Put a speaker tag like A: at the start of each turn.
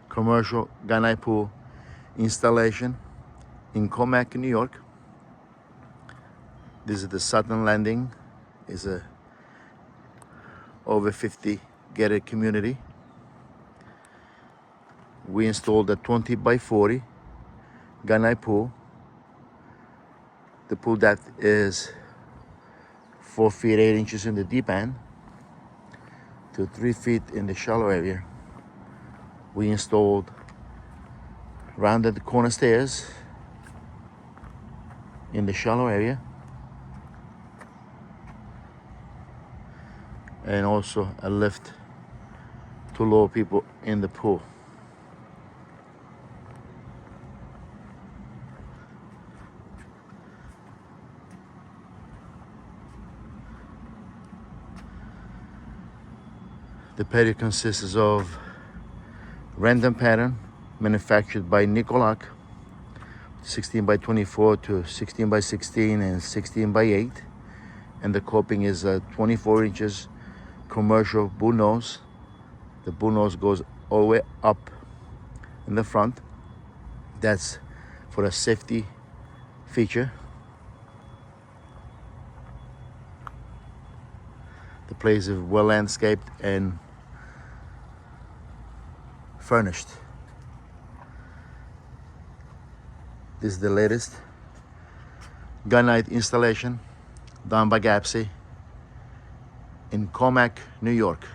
A: Commercial Gunite Pool installation in Commack, New York. This is the Sutton Landing. It's a over 50 gated community. We installed a 20 by 40 gunite pool. The pool depth is 4 feet 8 inches in the deep end to 3 feet in the shallow area. We installed rounded corner stairs in the shallow area, and also a lift to lower people in the pool. The patio consists of random pattern manufactured by Commack, 16 by 24 to 16 by 16 and 16 by 8. And the coping is 24 inches commercial bull nose. The bull nose goes all the way up in the front. That's for a safety feature. The place is well landscaped and furnished. This is the latest gunite installation done by Gappsi in Commack, New York.